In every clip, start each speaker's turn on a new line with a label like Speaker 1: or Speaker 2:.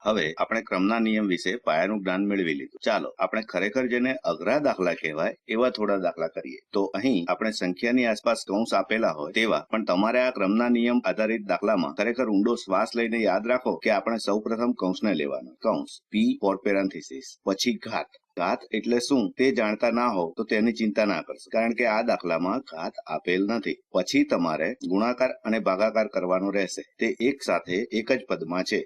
Speaker 1: હવે આપણે ક્રમના નિયમ વિશે પાયાનું જ્ઞાન મેળવી લીધું. ચાલો આપણે ખરેખર જેને અઘરા દાખલા કહેવાય એવા થોડા દાખલા કરીએ. તો અહીં આપણે સંખ્યાની આસપાસ કૌંસ આપેલા હોય તેવા, પણ તમારે આ ક્રમના નિયમ આધારિત દાખલામાં ખરેખર ઊંડો શ્વાસ લઈને યાદ રાખો કે આપણે સૌપ્રથમ કૌંસને લેવાનો. કૌંસ P ફોર પેરેન્થેસિસ, પછી ઘાત. ઘાત એટલે શું તે જાણતા ના હો તો તેની ચિંતા ના કરશો, કારણ કે આ દાખલામાં ઘાત આપેલ નથી. પછી તમારે ગુણાકાર અને ભાગાકાર કરવાનો રહેશે. તે એક સાથે એક જ પદમાં છે.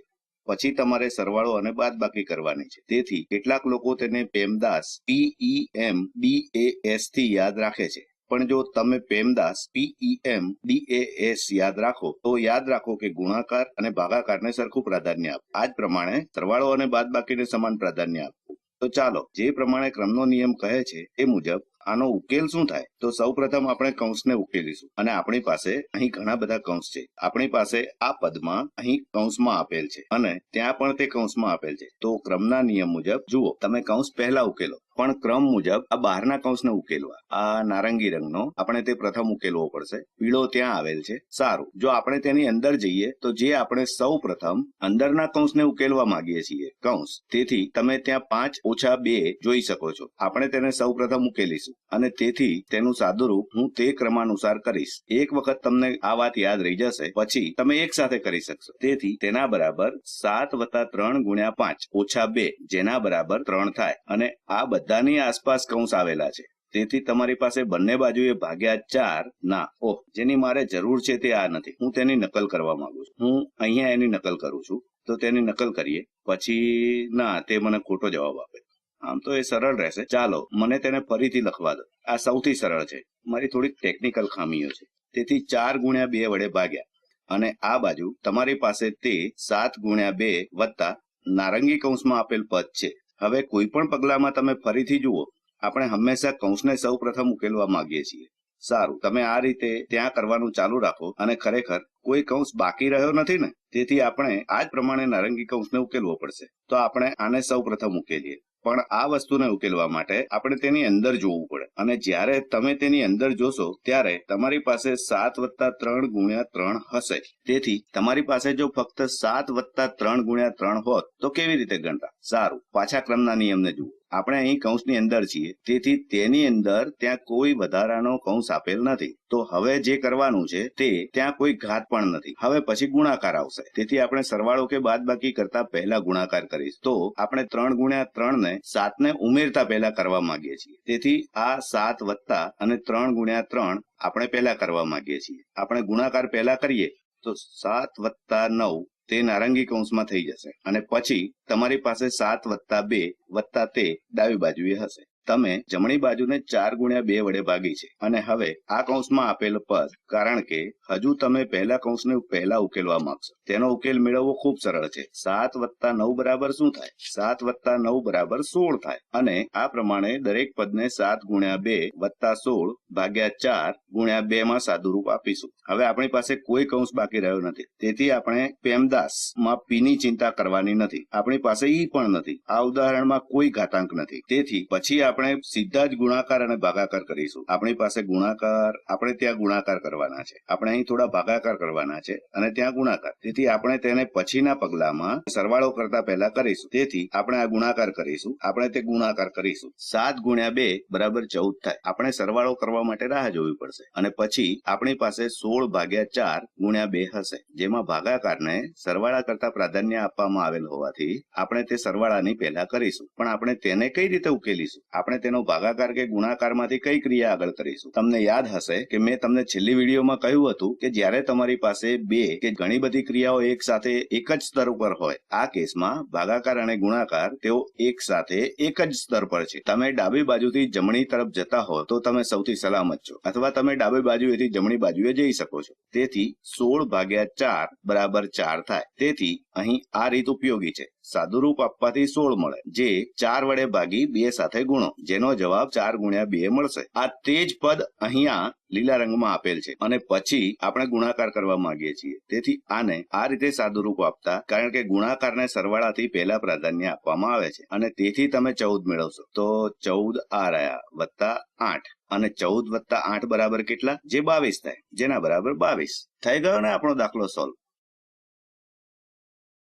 Speaker 1: પછી તમારે સરવાળો અને બાદબાકી કરવાની છે. તેથી કેટલાક લોકો તેને પેમદાસ PEMDAS થી યાદ રાખે છે. પણ જો તમે પેમદાસ PEMDAS યાદ રાખો તો યાદ રાખો કે ગુણાકાર અને ભાગાકારને સરખું પ્રાધાન્ય આપો. આ જ પ્રમાણે સરવાળો અને બાદબાકીને સમાન પ્રાધાન્ય આપવું. તો ચાલો જે પ્રમાણે ક્રમનો નિયમ કહે છે એ મુજબ આનો ઉકેલ શું થાય? તો સૌપ્રથમ આપણે કૌંસને ઉકેલીશું અને આપણી પાસે અહીં ઘણા બધા કૌંસ છે. આપણી પાસે આ પદમાં અહીં કૌંસમાં આપેલ છે અને ત્યાં પણ તે કૌંસમાં આપેલ છે. તો ક્રમના નિયમ મુજબ જુઓ, તમે કૌંસ પહેલા ઉકેલો, પણ ક્રમ મુજબ આ બહારના કૌંસને ઉકેલવા. આ નારંગી રંગનો આપણે તે પ્રથમ ઉકેલવો પડશે. પીળો ત્યાં આવેલ છે. સારું, જો આપણે તેની અંદર જઈએ તો જે આપણે સૌ પ્રથમ અંદરના કૌંસને ઉકેલવા માંગીએ છીએ કૌંસ, તેથી તમે ત્યાં 5 - 2 જોઈ શકો છો. આપણે તેને સૌ પ્રથમ ઉકેલીશું અને તેથી તેનું સાદુરૂપ હું તે ક્રમાનુસાર કરીશ. એક વખત તમને આ વાત યાદ રહી જશે પછી તમે એક સાથે કરી શકશો. તેથી તેના બરાબર 7 + 3 × 5 - 2, જેના બરાબર 3 થાય. અને આ બધાની આસપાસ કૌંસ આવેલા છે. તેથી તમારી પાસે બંને બાજુએ /4 ના, જેની મારે જરૂર છે તે આ નથી. હું તેની નકલ કરવા માંગુ છું. હું અહીંયા એની નકલ કરું છું. તો તેની નકલ કરીએ. પછી ના, તે મને ખોટો જવાબ આપે. આમ તો એ સરળ રહેશે. ચાલો મને તેને ફરીથી લખવા દો. આ સૌથી સરળ છે. મારી થોડીક ટેકનિકલ ખામીઓ છે. તેથી 4 × 2 વડે ભાગ્યા અને આ બાજુ તમારી પાસે તે 7 × 2 વત્તા નારંગી કૌંસમાં આપેલ પદ છે. હવે કોઈ પણ પગલામાં તમે ફરીથી જુઓ, આપણે હંમેશા કૌંસને સૌ પ્રથમ ઉકેલવા માંગીએ છીએ. સારું, તમે આ રીતે ત્યાં કરવાનું ચાલુ રાખો અને ખરેખર કોઈ કૌંસ બાકી રહ્યો નથી ને? તેથી આપણે આ જ પ્રમાણે નારંગી કૌંસને ઉકેલવો પડશે. તો આપણે આને સૌ પ્રથમ ઉકેલીએ. પણ આ વસ્તુને ઉકેલવા માટે આપણે તેની અંદર જોવું પડે અને જ્યારે તમે તેની અંદર જોશો ત્યારે તમારી પાસે 7 + 3 × 3 હશે. તેથી તમારી પાસે જો ફક્ત 7 + 3 × 3 હોત તો કેવી રીતે ગણતા? સારું, પાછા ક્રમના નિયમને જુઓ. આપણે અહીં કૌંસની અંદર છીએ, તેથી તેની અંદર ત્યાં કોઈ વધારાનો કૌંસ આપેલ નથી. તો હવે જે કરવાનું છે તે ત્યાં કોઈ ઘાત પણ નથી. હવે પછી ગુણાકાર આવશે. તેથી આપણે સરવાળો કે બાદબાકી કરતા પહેલા ગુણાકાર કરીશું. તો આપણે 3 × 3 ને 7 ને ઉમેરતા પહેલા કરવા માંગીએ છીએ. તેથી આ 7 વત્તા અને 3 × 3 આપણે પહેલા કરવા માંગીએ છીએ. આપણે ગુણાકાર પહેલા કરીએ તો 7 + 9 તે નારંગી કૌંસમાં થઈ જશે અને પછી તમારી પાસે 7 + 2 વત્તા તે ડાબી બાજુએ હશે. તમે જમણી બાજુને 4 × 2 વડે ભાગી છે અને હવે આ કૌંસમાં આપેલ પદ, કારણ કે હજુ તમે પહેલા કૌંસને પહેલા ઉકેલવા માંગશો, તેનો ઉકેલ મેળવવો ખૂબ સરળ છે. 7 + 9 બરાબર શું થાય? 7 + 9 બરાબર 16 થાય. અને આ પ્રમાણે દરેક પદને 7 × 2 વત્તા 16 ભાગ્યા 4 × 2 માં સાદુરૂપ આપીશું. હવે આપણી પાસે કોઈ કૌંસ બાકી રહ્યો નથી. તેથી આપણે પેમદાસ માં P ની ચિંતા કરવાની નથી. આપણી પાસે E પણ નથી. આ ઉદાહરણમાં કોઈ ઘાતાંક નથી. તેથી પછી આપણે સીધા જ ગુણાકાર અને ભાગાકાર કરીશું. આપણી પાસે ગુણાકાર, આપણે ત્યાં ગુણાકાર કરવાના છે. આપણે અહીં થોડા ભાગાકાર કરવાના છે અને ત્યાં ગુણાકાર. તેથી આપણે તેને પછીના પગલામાં સરવાળો કરતા પહેલા કરીશું. તેથી આપણે આ ગુણાકાર કરીશું. આપણે તે ગુણાકાર કરીશું. 7 × 2 બરાબર 14 થાય. આપણે સરવાળો કરવા માટે રાહ જોવી પડશે અને પછી આપણી પાસે 16/4 × 2 હશે, જેમાં ભાગાકારને સરવાળા કરતા પ્રાધાન્ય આપવામાં આવેલ હોવાથી આપણે તે સરવાળાની પહેલા કરીશું. પણ આપણે તેને કઈ રીતે ઉકેલીશું? આપણે તેનો ભાગાકાર કે ગુણાકારમાંથી કઈ ક્રિયા આગળ કરીશું? તમને યાદ હશે કે મેં તમને છેલ્લી વિડીયોમાં કહ્યું હતું કે જ્યારે તમારી પાસે 2 કે ઘણી બધી ક્રિયાઓ એક સાથે એક જ સ્તર ઉપર હોય, આ કેસમાં ભાગાકાર અને ગુણાકાર તેઓ એક સાથે એક જ સ્તર પર છે. તમે ડાબી બાજુથી જમણી તરફ જતા હો તો તમે સૌથી સલામત છો, અથવા તમે ડાબી બાજુએથી જમણી બાજુએ જઈ શકો છો. તેથી 16/4 બરાબર 4 થાય. તેથી અહીં આ રીત ઉપયોગી છે. સાદુરૂપ આપવાથી 16 મળે, જે 4 વડે ભાગી 2 સાથે ગુણો, જેનો જવાબ 4 × 2 મળશે. આ તે જ પદ અહીંયા લીલા રંગમાં આપેલ છે અને પછી આપણે ગુણાકાર કરવા માંગીએ છીએ. તેથી આને આ રીતે સાદુરૂપ આપતા, કારણ કે ગુણાકારને સરવાળાથી પહેલા પ્રાધાન્ય આપવામાં આવે છે અને તેથી તમે 14 મેળવશો. તો 14 આ રહ્યા વત્તા 8 અને 14 + 8 બરાબર કેટલા? જે 22 થાય, જેના બરાબર 22 થઈ ગયો ને આપણો દાખલો સોલ્વ.